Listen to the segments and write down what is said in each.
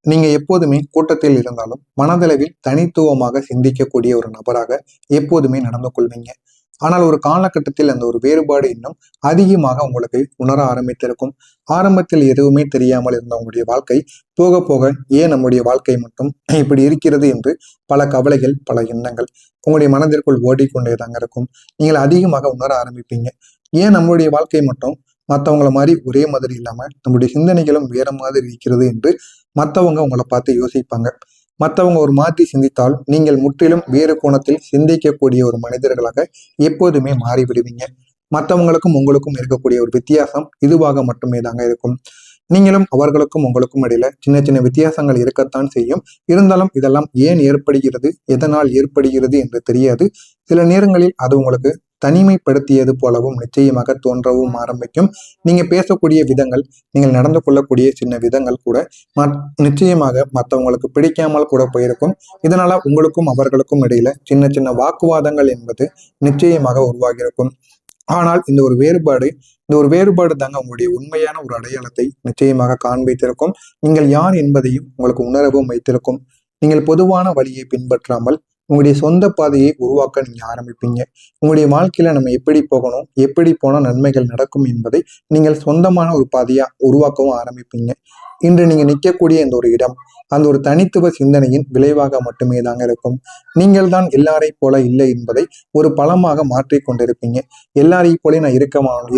நீங்க எப்போதுமே கூட்டத்தில் இருந்தாலும் மனதளவில் தனித்துவமாக சிந்திக்கக்கூடிய ஒரு நபராக எப்போதுமே நடந்து கொள்வீங்க. ஆனால் ஒரு காலகட்டத்தில் அந்த ஒரு வேறுபாடு இன்னும் அதிகமாக உங்களுக்கு உணர ஆரம்பித்திருக்கும். ஆரம்பத்தில் எதுவுமே தெரியாமல் இருந்த உங்களுடைய வாழ்க்கை போக போக ஏன் நம்முடைய வாழ்க்கை மட்டும் இப்படி இருக்கிறது என்று பல கவலைகள், பல எண்ணங்கள் உங்களுடைய மனதிற்குள் ஓடிக்கொண்டேதாங்க இருக்கும். நீங்கள் அதிகமாக உணர ஆரம்பிப்பீங்க. ஏன் நம்மளுடைய வாழ்க்கை மட்டும் மற்றவங்கள மாதிரி ஒரே மாதிரி இல்லாம நம்முடைய சிந்தனைகளும் வேற மாதிரி இருக்கிறது என்று மற்றவங்க உங்களை பார்த்து யோசிப்பாங்க. மற்றவங்க ஒரு மாற்றி சிந்தித்தால் நீங்கள் முற்றிலும் வேறு கோணத்தில் சிந்திக்கக்கூடிய ஒரு மனிதர்களாக எப்போதுமே மாறிவிடுவீங்க. மற்றவங்களுக்கும் உங்களுக்கும் இருக்கக்கூடிய ஒரு வித்தியாசம் இதுவாக மட்டுமே தாங்க இருக்கும். நீங்களும் அவர்களுக்கும் உங்களுக்கும் இடையில சின்ன சின்ன வித்தியாசங்கள் இருக்கத்தான் செய்யும். இருந்தாலும் இதெல்லாம் ஏன் ஏற்படுகிறது, எதனால் ஏற்படுகிறது என்று தெரியாது. சில நேரங்களில் அது உங்களுக்கு தனிமைப்படுத்தியது போலவும் நிச்சயமாக தோன்றவும் ஆரம்பிக்கும். நீங்க பேசக்கூடிய விதங்கள், நீங்கள் நடந்து கொள்ளக்கூடிய சின்ன விதங்கள் கூட நிச்சயமாக மற்றவங்களுக்கு பிடிக்காமல் கூட போயிருக்கும். இதனால உங்களுக்கும் அவர்களுக்கும் இடையில சின்ன சின்ன வாக்குவாதங்கள் என்பது நிச்சயமாக உருவாகியிருக்கும். ஆனால் இந்த ஒரு வேறுபாடு தாங்க உங்களுடைய உண்மையான ஒரு அடையாளத்தை நிச்சயமாக காண்பித்திருக்கும். நீங்கள் யார் என்பதையும் உங்களுக்கு உணரவும் வைத்திருக்கும். நீங்கள் பொதுவான வழியை பின்பற்றாமல் உங்களுடைய சொந்த பாதையை உருவாக்க நீங்க ஆரம்பிப்பீங்க. உங்களுடைய வாழ்க்கையில நம்ம எப்படி போகணும், எப்படி போனால் நன்மைகள் நடக்கும் என்பதை நீங்கள் சொந்தமான ஒரு பாதையா உருவாக்கவும் ஆரம்பிப்பீங்க. இன்று நீங்க நிற்கக்கூடிய இந்த ஒரு இடம் அந்த ஒரு தனித்துவ சிந்தனையின் விளைவாக மட்டுமே தாங்க இருக்கும். நீங்கள் தான் எல்லாரை போல இல்லை என்பதை ஒரு பலமாக மாற்றி கொண்டிருப்பீங்க. எல்லாரையும் போல நான்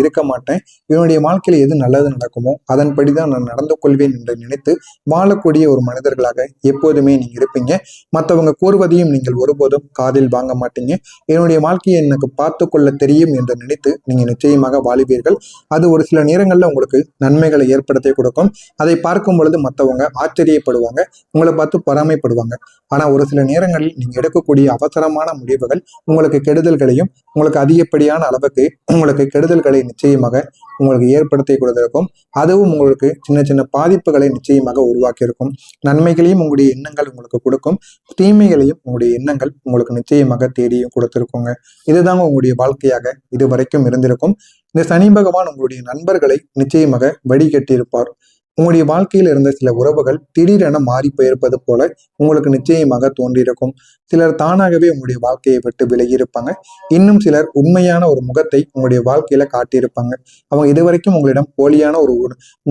இருக்க மாட்டேன். என்னுடைய வாழ்க்கையில எது நல்லது நடக்குமோ அதன்படிதான் நான் நடந்து கொள்வேன் என்று நினைத்து வாழக்கூடிய ஒரு மனிதர்களாக எப்போதுமே நீங்க இருப்பீங்க. மற்றவங்க கூறுவதையும் நீங்கள் ஒருபோதும் காதில் வாங்க மாட்டீங்க. என்னுடைய வாழ்க்கையை எனக்கு பார்த்து கொள்ள தெரியும் என்று நினைத்து நீங்க நிச்சயமாக வாழுவீர்கள். அது ஒரு சில நேரங்கள்ல உங்களுக்கு நன்மைகளை ஏற்படுத்தி கொடுக்கும். அதை பார்க்கும் பொழுது மற்றவங்க ஆச்சரியப்படுவாங்க, உங்களை பார்த்து பொறாமைப்படுவாங்க. ஆனா ஒரு சில நேரங்களில் நீங்க எடுக்கக்கூடிய அவசரமான முடிவுகள் உங்களுக்கு கெடுதல்களையும், உங்களுக்கு அதிகப்படியான அளவுக்கு உங்களுக்கு கெடுதல்களை நிச்சயமாக உங்களுக்கு ஏற்படுத்தி கொடுத்திருக்கும். அதுவும் உங்களுக்கு சின்ன சின்ன பாதிப்புகளை நிச்சயமாக உருவாக்கி இருக்கும். நன்மைகளையும் உங்களுடைய எண்ணங்கள் உங்களுக்கு கொடுக்கும், தீமைகளையும் உங்களுடைய எண்ணங்கள் உங்களுக்கு நிச்சயமாக தேடியும் கொடுத்திருக்குங்க. இதுதாங்க உங்களுடைய வாழ்க்கையாக இதுவரைக்கும் இருந்திருக்கும். இந்த சனி பகவான் உங்களுடைய நண்பர்களை நிச்சயமாக வடிகட்டியிருப்பார். உங்களுடைய வாழ்க்கையில் இருந்த சில உறவுகள் திடீரென மாறி போயிருப்பது போல உங்களுக்கு நிச்சயமாக தோன்றியிருக்கும். சிலர் தானாகவே உங்களுடைய வாழ்க்கையை விட்டு விலகி இருப்பாங்க. இன்னும் சிலர் உண்மையான ஒரு முகத்தை உங்களுடைய வாழ்க்கையில காட்டியிருப்பாங்க. அவங்க இதுவரைக்கும் உங்களிடம் போலியான ஒரு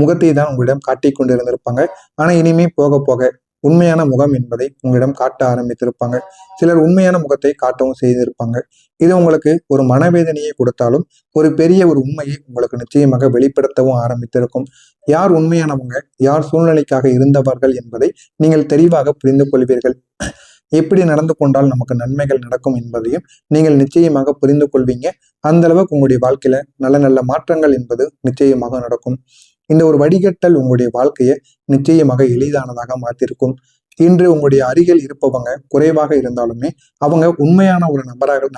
முகத்தை தான் உங்களிடம் காட்டி கொண்டு இருந்திருப்பாங்க. ஆனா இனிமே போக போக உண்மையான முகம் என்பதை உங்களிடம் காட்ட ஆரம்பித்திருப்பாங்க. சிலர் உண்மையான முகத்தை காட்டவும் செய்திருப்பாங்க. இது உங்களுக்கு ஒரு மனவேதனையை கொடுத்தாலும் ஒரு பெரிய ஒரு உண்மையை உங்களுக்கு நிச்சயமாக வெளிப்படுத்தவும் ஆரம்பித்திருக்கும். யார் உண்மையானவங்க, யார் சூழ்நிலைக்காக இருந்தவர்கள் என்பதை நீங்கள் தெளிவாக புரிந்து கொள்வீர்கள். எப்படி நடந்து கொண்டால் நமக்கு நன்மைகள் நடக்கும் என்பதையும் நீங்கள் நிச்சயமாக புரிந்து கொள்வீங்க. அந்த அளவுக்கு உங்களுடைய வாழ்க்கையில நல்ல நல்ல மாற்றங்கள் என்பது நிச்சயமாக நடக்கும். இந்த ஒரு வடிகட்டல் உங்களுடைய வாழ்க்கையை நிச்சயமாக எளிதானதாக மாற்றிருக்கும். இன்று உங்களுடைய அருகில் இருப்பவங்க குறைவாக இருந்தாலுமே அவங்க உண்மையான ஒரு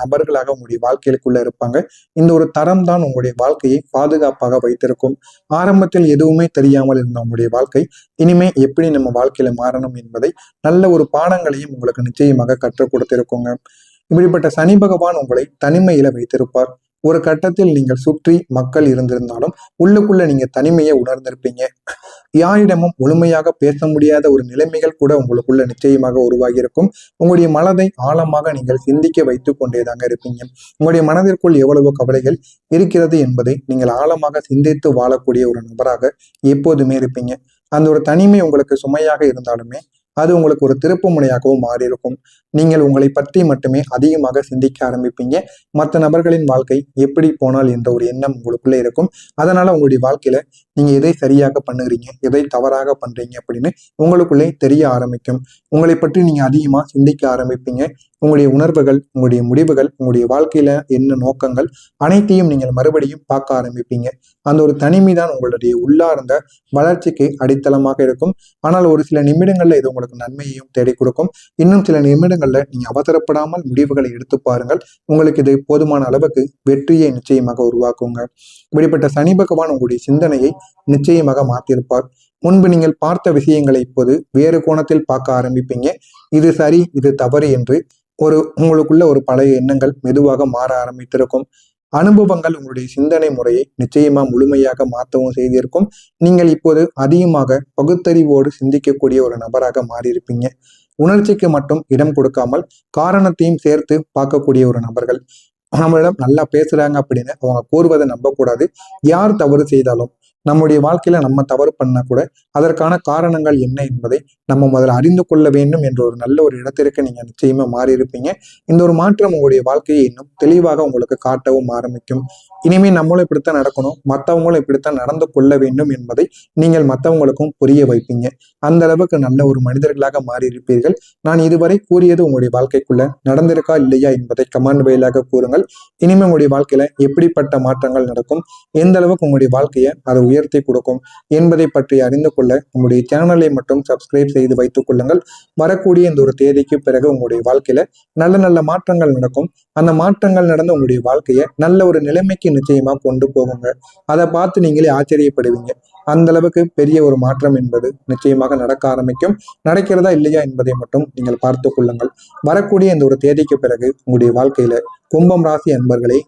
நபர்களாக உங்களுடைய வாழ்க்கைக்குள்ள இருப்பாங்க. இந்த ஒரு தரம் தான் உங்களுடைய வாழ்க்கையை பாதுகாப்பாக வைத்திருக்கும். ஆரம்பத்தில் எதுவுமே தெரியாமல் இருந்த உங்களுடைய வாழ்க்கை இனிமே எப்படி நம்ம வாழ்க்கையில மாறணும் என்பதை நல்ல ஒரு பாடங்களையும் உங்களுக்கு நிச்சயமாக கற்றுக் கொடுத்திருக்குங்க. இப்படிப்பட்ட சனி பகவான் உங்களை தனிமையில வைத்திருப்பார். ஒரு கட்டத்தில் நீங்கள் சுற்றி மக்கள் இருந்திருந்தாலும் உள்ளுக்குள்ள நீங்க தனிமையை உணர்ந்திருப்பீங்க. யாரிடமும் முழுமையாக பேச முடியாத ஒரு நிலைமைகள் கூட உங்களுக்குள்ள நிச்சயமாக உருவாகி இருக்கும். உங்களுடைய மனதை ஆழமாக நீங்கள் சிந்திக்க வைத்துக் கொண்டேதாங்க இருப்பீங்க. உங்களுடைய மனதிற்குள் எவ்வளவு கவலைகள் இருக்கிறது என்பதை நீங்கள் ஆழமாக சிந்தித்து வாழக்கூடிய ஒரு நபராக எப்போதுமே இருப்பீங்க. அந்த ஒரு தனிமை உங்களுக்கு சுமையாக இருந்தாலுமே அது உங்களுக்கு ஒரு திருப்பு முனையாகவும் மாறி இருக்கும். நீங்கள் உங்களை பற்றி மட்டுமே அதிகமாக சிந்திக்க ஆரம்பிப்பீங்க. மற்ற நபர்களின் வாழ்க்கை எப்படி போனால் என்ற ஒரு எண்ணம் உங்களுக்குள்ளே இருக்கும். அதனால உங்களுடைய வாழ்க்கையில நீங்க எதை சரியாக பண்ணுகிறீங்க, எதை தவறாக பண்றீங்க அப்படின்னு உங்களுக்குள்ளே தெரிய ஆரம்பிக்கும். உங்களை பற்றி நீங்க அதிகமா சிந்திக்க ஆரம்பிப்பீங்க. உங்களுடைய உணர்வுகள், உங்களுடைய முடிவுகள், உங்களுடைய வாழ்க்கையில என்ன நோக்கங்கள் அனைத்தையும் நீங்கள் மறுபடியும் பார்க்க ஆரம்பிப்பீங்க. அந்த ஒரு தனிமை தான் உங்களுடைய உள்ளார்ந்த வளர்ச்சிக்கு அடித்தளமாக இருக்கும். ஆனால் ஒரு சில நிமிடங்கள்ல இது உங்களுக்கு நன்மையையும் தேடி கொடுக்கும். இன்னும் சில நிமிடங்கள்ல நீங்க அவசரப்படாமல் முடிவுகளை எடுத்து பாருங்கள். உங்களுக்கு இது போதுமான அளவுக்கு வெற்றியை நிச்சயமாக உருவாக்குங்க. இப்படிப்பட்ட சனி பகவான் உங்களுடைய சிந்தனையை நிச்சயமாக மாற்றியிருப்பார். முன்பு நீங்கள் பார்த்த விஷயங்களை இப்போது வேறு கோணத்தில் பார்க்க ஆரம்பிப்பீங்க. இது சரி, இது தவறு என்று உங்களுக்குள்ள ஒரு பழைய எண்ணங்கள் மெதுவாக மாற ஆரம்பித்திருக்கும். அனுபவங்கள் உங்களுடைய சிந்தனை முறையை நிச்சயமா முழுமையாக மாற்றவும் செய்திருக்கும். நீங்கள் இப்போது அதிகமாக பகுத்தறிவோடு சிந்திக்கக்கூடிய ஒரு நபராக மாறியிருப்பீங்க. உணர்ச்சிக்கு மட்டும் இடம் கொடுக்காமல் காரணத்தையும் சேர்த்து பார்க்கக்கூடிய ஒரு நபர்கள். நம்மளிடம் நல்லா பேசுறாங்க அப்படின்னு அவங்க கூறுவதை நம்பக்கூடாது. யார் தவறு செய்தாலும் நம்முடைய வாழ்க்கையில நம்ம தவறு பண்ணா கூட அதற்கான காரணங்கள் என்ன என்பதை நம்ம முதல்ல அறிந்து கொள்ள வேண்டும் என்ற ஒரு நல்ல ஒரு இடத்திற்கு நீங்க நிச்சயமா மாறி இருப்பீங்க. இந்த ஒரு மாற்றம் உங்களுடைய வாழ்க்கையை இன்னும் தெளிவாக உங்களுக்கு காட்டவும் ஆரம்பிக்கும். இனிமே நம்மளும் இப்படித்தான் நடக்கணும், மற்றவங்களும் இப்படித்தான் நடந்து கொள்ள வேண்டும் என்பதை நீங்கள் மற்றவங்களுக்கும் புரிய வைப்பீங்க. அந்த அளவுக்கு நல்ல ஒரு மனிதர்களாக மாறி இருப்பீர்கள். நான் இதுவரை கூறியது உங்களுடைய வாழ்க்கைக்குள்ள நடந்திருக்கா இல்லையா என்பதை கமெண்ட் வாயிலாக கூறுங்கள். இனிமே உங்களுடைய வாழ்க்கையில எப்படிப்பட்ட மாற்றங்கள் நடக்கும், எந்த அளவுக்கு உங்களுடைய வாழ்க்கையை அதை உயர்த்தி கொடுக்கும் என்பதை பற்றி அறிந்து கொள்ள உங்களுடைய சேனலை மட்டும் சப்ஸ்கிரைப் செய்து வைத்துக் கொள்ளுங்கள். வரக்கூடிய இந்த ஒரு தேதிக்கு பிறகு உங்களுடைய வாழ்க்கையில நல்ல நல்ல மாற்றங்கள் நடக்கும். அந்த மாற்றங்கள் நடந்த உங்களுடைய வாழ்க்கையை நல்ல ஒரு நிலைமைக்கு நிச்சயமா கொண்டு போகுங்க. அதை பார்த்து நீங்களே ஆச்சரியப்படுவீங்க. அந்த அளவுக்கு பெரிய ஒரு மாற்றம் என்பது நிச்சயமாக நடக்க ஆரம்பிக்கும். நடக்கிறதா இல்லையா என்பதை மட்டும் நீங்கள் பார்த்து கொள்ளுங்கள். வரக்கூடிய இந்த ஒரு தேதிக்கு பிறகு உங்களுடைய வாழ்க்கையில கும்பம் ராசி அன்பர்களே,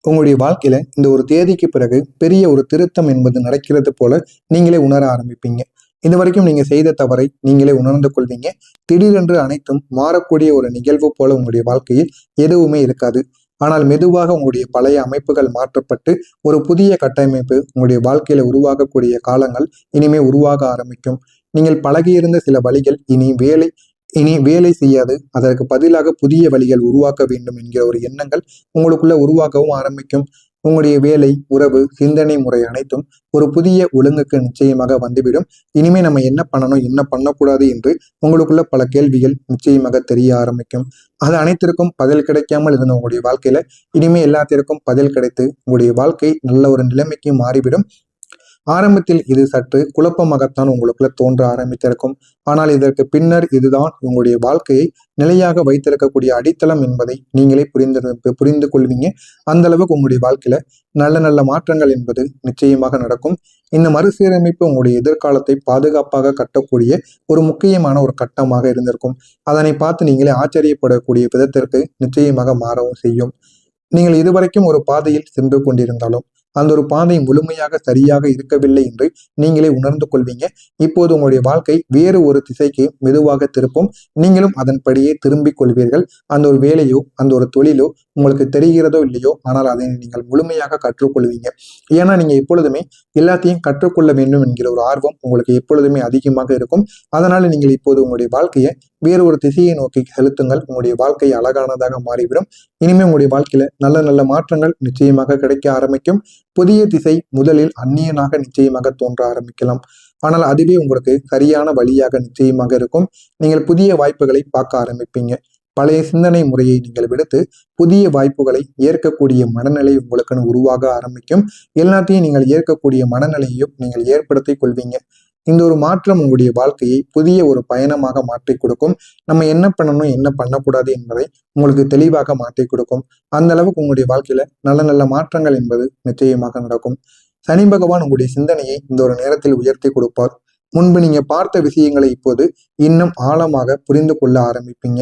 உங்களுடைய வாழ்க்கையில இந்த ஒரு தேதிக்கு பிறகு பெரிய ஒரு திருத்தம் என்பது நடக்கிறது போல நீங்களே உணர ஆரம்பிப்பீங்க. இது வரைக்கும் நீங்க செய்த தவறை நீங்களே உணர்ந்து கொள்வீங்க. திடீரென்று அனைத்தும் மாறக்கூடிய ஒரு நிகழ்வு போல உங்களுடைய வாழ்க்கையில் எதுவுமே இருக்காது. ஆனால் மெதுவாக உங்களுடைய பழைய அமைப்புகள் மாற்றப்பட்டு ஒரு புதிய கட்டமைப்பு உங்களுடைய வாழ்க்கையில உருவாகக்கூடிய காலங்கள் இனிமே உருவாக ஆரம்பிக்கும். நீங்கள் பழகியிருந்த சில வழிகள் இனி வேலை செய்யாது. அதற்கு பதிலாக புதிய வழிகள் உருவாக்க வேண்டும் என்கிற ஒரு எண்ணங்கள் உங்களுக்குள்ள உருவாக்கவும் ஆரம்பிக்கும். உங்களுடைய வேலை, உறவு, சிந்தனை முறை அனைத்தும் ஒரு புதிய ஒழுங்குக்கு நிச்சயமாக வந்துவிடும். இனிமே நம்ம என்ன பண்ணணும், என்ன பண்ணக்கூடாது என்று உங்களுக்குள்ள பல கேள்விகள் நிச்சயமாக தெரிய ஆரம்பிக்கும். அது அனைத்திற்கும் பதில் கிடைக்காமல் இருந்த உங்களுடைய வாழ்க்கையில இனிமே எல்லாத்திற்கும் பதில் கிடைத்து உங்களுடைய வாழ்க்கை நல்ல ஒரு நிலைமைக்கு மாறிவிடும். ஆரம்பத்தில் இது சற்று குழப்பமாகத்தான் உங்களுக்குள்ள தோன்ற ஆரம்பித்திருக்கும். ஆனால் இதற்கு பின்னர் இதுதான் உங்களுடைய வாழ்க்கையை நிலையாக வைத்திருக்கக்கூடிய அடித்தளம் என்பதை நீங்களே புரிந்து கொள்வீங்க. அந்த அளவுக்கு உங்களுடைய வாழ்க்கையில நல்ல நல்ல மாற்றங்கள் என்பது நிச்சயமாக நடக்கும். இந்த மறுசீரமைப்பு உங்களுடைய எதிர்காலத்தை பாதுகாப்பாக கட்டக்கூடிய ஒரு முக்கியமான ஒரு கட்டமாக இருந்திருக்கும். அதனை பார்த்து நீங்களே ஆச்சரியப்படக்கூடிய விதத்திற்கு நிச்சயமாக மாறவும் செய்யும். நீங்கள் இதுவரைக்கும் ஒரு பாதையில் சென்று கொண்டிருந்தாலும் அந்த ஒரு பாதை முழுமையாக சரியாக இருக்கவில்லை என்று நீங்களே உணர்ந்து கொள்வீங்க. இப்போது உங்களுடைய வாழ்க்கை வேறு ஒரு திசைக்கு மெதுவாக திருப்பும். நீங்களும் அதன்படியே திரும்பிக் கொள்வீர்கள். அந்த ஒரு வேலையோ அந்த ஒரு தொழிலோ உங்களுக்கு தெரிகிறதோ இல்லையோ, ஆனால் அதை நீங்கள் முழுமையாக கற்றுக்கொள்வீங்க. ஏன்னா நீங்க எப்பொழுதுமே எல்லாத்தையும் கற்றுக்கொள்ள வேண்டும் என்கிற ஒரு ஆர்வம் உங்களுக்கு எப்பொழுதுமே அதிகமாக இருக்கும். அதனால நீங்கள் இப்போது உங்களுடைய வாழ்க்கையை வேறு ஒரு திசையை நோக்கி செலுத்துங்கள். உங்களுடைய வாழ்க்கை அழகானதாக மாறிவிடும். இனிமே உங்களுடைய வாழ்க்கையில நல்ல நல்ல மாற்றங்கள் நிச்சயமாக கிடைக்க ஆரம்பிக்கும். புதிய திசை முதலில் அந்நியனாக நிச்சயமாக தோன்ற ஆரம்பிக்கலாம். ஆனால் அதுவே உங்களுக்கு சரியான வழியாக நிச்சயமாக இருக்கும். நீங்கள் புதிய வாய்ப்புகளை பார்க்க ஆரம்பிப்பீங்க. பழைய சிந்தனை முறையை நீங்கள் விடுத்து புதிய வாய்ப்புகளை ஏற்கக்கூடிய மனநிலை உங்களுக்குன்னு உருவாக ஆரம்பிக்கும். எல்லாத்தையும் நீங்கள் ஏற்கக்கூடிய மனநிலையையும் நீங்கள் ஏற்படுத்தி கொள்வீங்க. இந்த ஒரு மாற்றம் உங்களுடைய வாழ்க்கையை புதிய ஒரு பயணமாக மாற்றி கொடுக்கும். நம்ம என்ன பண்ணணும், என்ன பண்ணக்கூடாது என்பதை உங்களுக்கு தெளிவாக மாற்றி கொடுக்கும். அந்த அளவுக்கு உங்களுடைய வாழ்க்கையில நல்ல நல்ல மாற்றங்கள் என்பது நிச்சயமாக நடக்கும். சனி பகவான் உங்களுடைய சிந்தனையை இந்த ஒரு நேரத்தில் உயர்த்தி கொடுப்பார். முன்பு நீங்க பார்த்த விஷயங்களை இப்போது இன்னும் ஆழமாக புரிந்து கொள்ள ஆரம்பிப்பீங்க.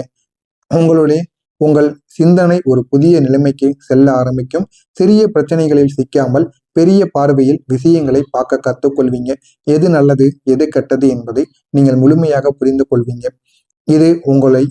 உங்கள் சிந்தனை ஒரு புதிய நிலைமைக்கு செல்ல ஆரம்பிக்கும். சிறிய பிரச்சனைகளில் சிக்காமல் பெரிய பார்வையில் விஷயங்களை பார்க்க கற்றுக்கொள்வீங்க. எது நல்லது, எது கெட்டது என்பதை நீங்கள் முழுமையாக புரிந்து கொள்வீங்க. இது உங்களை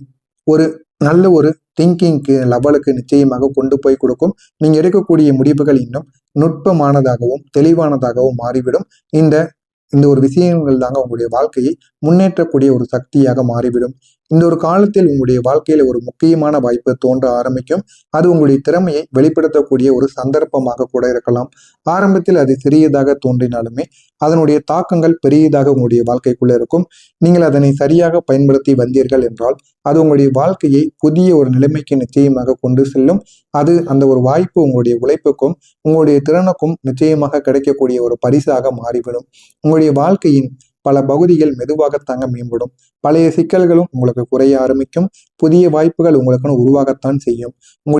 ஒரு நல்ல ஒரு திங்கிங்க்கு லெவலுக்கு நிச்சயமாக கொண்டு போய் கொடுக்கும். நீங்க எடுக்கக்கூடிய முடிவுகள் இன்னும் நுட்பமானதாகவும் தெளிவானதாகவும் மாறிவிடும். இந்த ஒரு விஷயங்கள் தாங்க உங்களுடைய வாழ்க்கையை முன்னேற்றக்கூடிய ஒரு சக்தியாக மாறிவிடும். இந்த ஒரு காலத்தில் உங்களுடைய வாழ்க்கையில ஒரு முக்கியமான வாய்ப்பு தோன்ற ஆரம்பிக்கும். அது உங்களுடைய திறமையை வெளிப்படுத்தக்கூடிய ஒரு சந்தர்ப்பமாக கூட இருக்கலாம். ஆரம்பத்தில் அது சிறியதாக தோன்றினாலுமே அதனுடைய தாக்கங்கள் பெரியதாக உங்களுடைய வாழ்க்கைக்குள்ள இருக்கும். நீங்கள் அதனை சரியாக பயன்படுத்தி வந்தீர்கள் என்றால் அது உங்களுடைய வாழ்க்கையை புதிய ஒரு நிலைமைக்கு நிச்சயமாக கொண்டு செல்லும். அந்த ஒரு வாய்ப்பு உங்களுடைய உழைப்புக்கும் உங்களுடைய திறனுக்கும் நிச்சயமாக கிடைக்கக்கூடிய ஒரு பரிசாக மாறிவிடும். உங்களுடைய வாழ்க்கையின் பல பகுதிகள் மெதுவாகத்தாங்க மேம்படும். பழைய சிக்கல்களும் உங்களுக்கு குறைய ஆரம்பிக்கும். புதிய வாய்ப்புகள் உங்களுக்குன்னு உருவாகத்தான் செய்யும்.